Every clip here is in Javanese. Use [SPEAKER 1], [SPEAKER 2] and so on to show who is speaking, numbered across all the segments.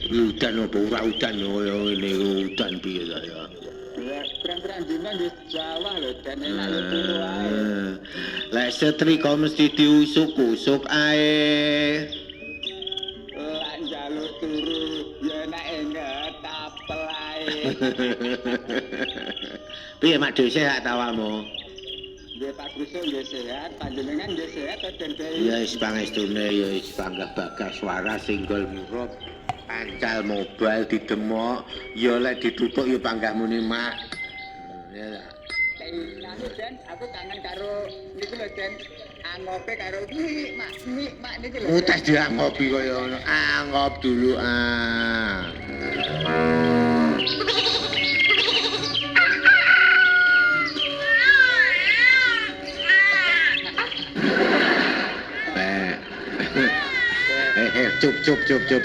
[SPEAKER 1] Udan apa ora udan kaya ngene udan piye ta ya.
[SPEAKER 2] Ya, pirang-pirang dina wis Jawa lho, dan enak yo turu ae.
[SPEAKER 1] Lek setrika mesti diusuk-usuk ae.
[SPEAKER 2] Lak njaluk turu ya enak ngetapel ae.
[SPEAKER 1] Piye Mak Dewi sehat awakmu?
[SPEAKER 2] Nggih Pak Kusuk nggih sehat, panjenengan nggih sehat to Den Dewi?
[SPEAKER 1] Ya wis pangestune ya wis panggah bagas suara singgol murup. Pancal mobile didemok, ya lek ditutuk ya panggah muni Mak. Ya ta.
[SPEAKER 2] Anu Den, aku kangen karo niku lho Den. Angope karo mak niki lho.
[SPEAKER 1] Tes diangopi kaya ngono. Angop dulu ah.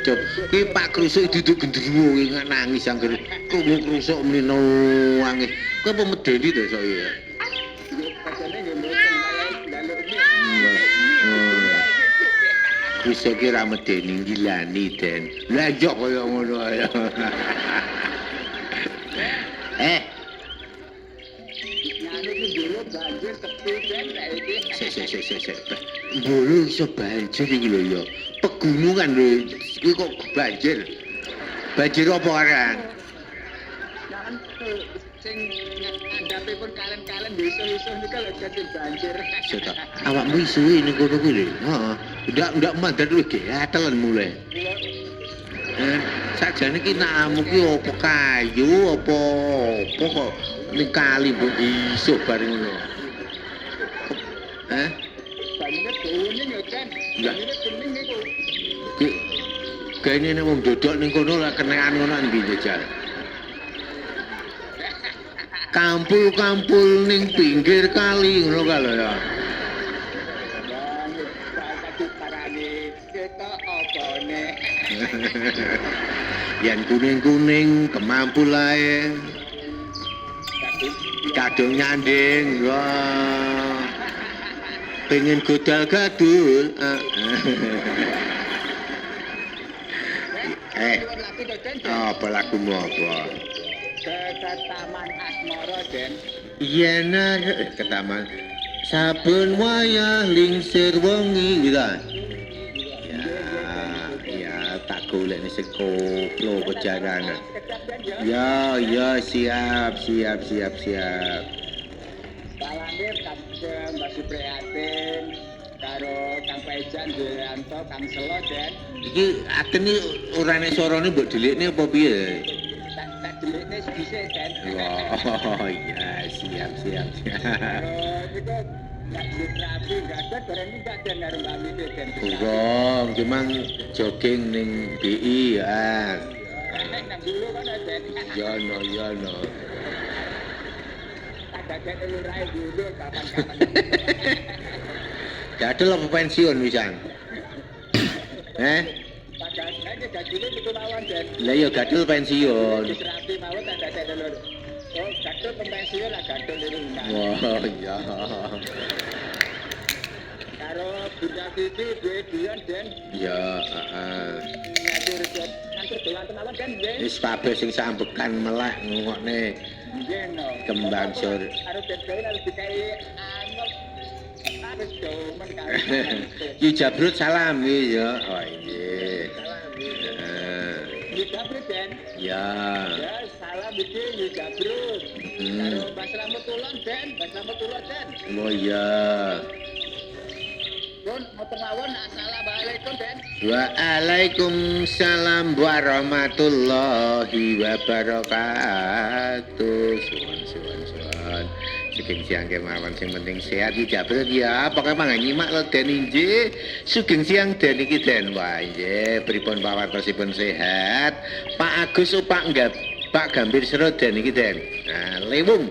[SPEAKER 1] Cup. Ki Pak Krusuk duduk gendruwo ki nangis anggere krungu krusuk mlino angin. Kowe apa medeni to sok ya?
[SPEAKER 2] Padahal nggih mboten kaya njaluk
[SPEAKER 1] Krusuk ki ra medeni ngilani Den. Lah njok kaya ngono ae.
[SPEAKER 2] Nganu ki dulu banjir sepi Den saiki.
[SPEAKER 1] Sik. Bulu iso banjir iki lho ya. Pegunungan lho iki kok banjir. Banjir apa aran?
[SPEAKER 2] Jangan sing ngandhapipun kalen-kalen desa-desa niku lho dadi banjir.
[SPEAKER 1] Sik. Awakmu isuwe ning kono kuwi lho. Heeh. Ndak mandat luwih gatelen mulai. Sajane ki namu ki apa kayu apa kok ning kali mbok iso bareng ngono.
[SPEAKER 2] Banjir kuning yo Den. Banjir kuning niku.
[SPEAKER 1] Ki kene nek wong dodok ning kono lah kenekan ngono ndi jajal. Kampul-kampul ning pinggir kali ngono ka lho ya.
[SPEAKER 2] Tadi parane ketok opone.
[SPEAKER 1] Yen kuning-kuning kemampul ae. Kadung nyanding. Wah. Pengen godal gadul. Apa lagumu apa?
[SPEAKER 2] Ke Taman Asmara Den.
[SPEAKER 1] Yen ke taman saben wayah lingsir wengi gitu. Ya tak golek sing koplo kejaran. Ya siap.
[SPEAKER 2] Salamir Kapten Mbak Supriyatin karo Kang Paijan Deyanto Kang Selo Den.
[SPEAKER 1] Iki atene urane sorone mbok delikne apa piye?
[SPEAKER 2] Tak delikne dhisik Den.
[SPEAKER 1] Oh iya siap.
[SPEAKER 2] Karo niku Kak Sutrapi enggak ada bareng enggak Den karo Mbak Mimi Den.
[SPEAKER 1] Urung, cuman jogging ning BI ya.
[SPEAKER 2] Nang dulu kan Den.
[SPEAKER 1] Ya no.
[SPEAKER 2] Dadek lurahe dulu kapan-kapan.
[SPEAKER 1] Gadel apa pensiun wisan?
[SPEAKER 2] Padahal gadule niku mawon Den.
[SPEAKER 1] Lah ya gadel pensiun.
[SPEAKER 2] Wis rapi mawon tak dadek lur. Oh, gadul pensiun lah gadul niku.
[SPEAKER 1] Wah, iya.
[SPEAKER 2] Karo Bunda Titi duwe Den.
[SPEAKER 1] Ya, heeh.
[SPEAKER 2] Nanti dolan tenawan Den nggih.
[SPEAKER 1] Wis kabeh sing sambekan melek ngokne
[SPEAKER 2] Nggih no.
[SPEAKER 1] kembang sur.
[SPEAKER 2] Harus Den harus dikai angop. Harus domen karo.
[SPEAKER 1] Ki Jabrut salam iki ya. Oh iya. Heeh.
[SPEAKER 2] Yu Jabrut Den.
[SPEAKER 1] Ya.
[SPEAKER 2] Ya, salam iki Yu Jabrut. Karo Mbak Slamet Ulon Den, Mbak Slamet Ulon Den.
[SPEAKER 1] Oh iya.
[SPEAKER 2] Pun motor mawon assalamualaikum Den.
[SPEAKER 1] Waalaikumsalam warahmatullahi wabarakatuh. Suwun. Sugeng siang kemawon sing penting sehat iki Jabrut ya. Pokoke mangga nyimak lho Den injih. Sugeng siang Den iki Den. Wah nggih pripun pawartosipun sehat. Pak Agus Pak Gambir Sero Den iki Den. Nah, lewung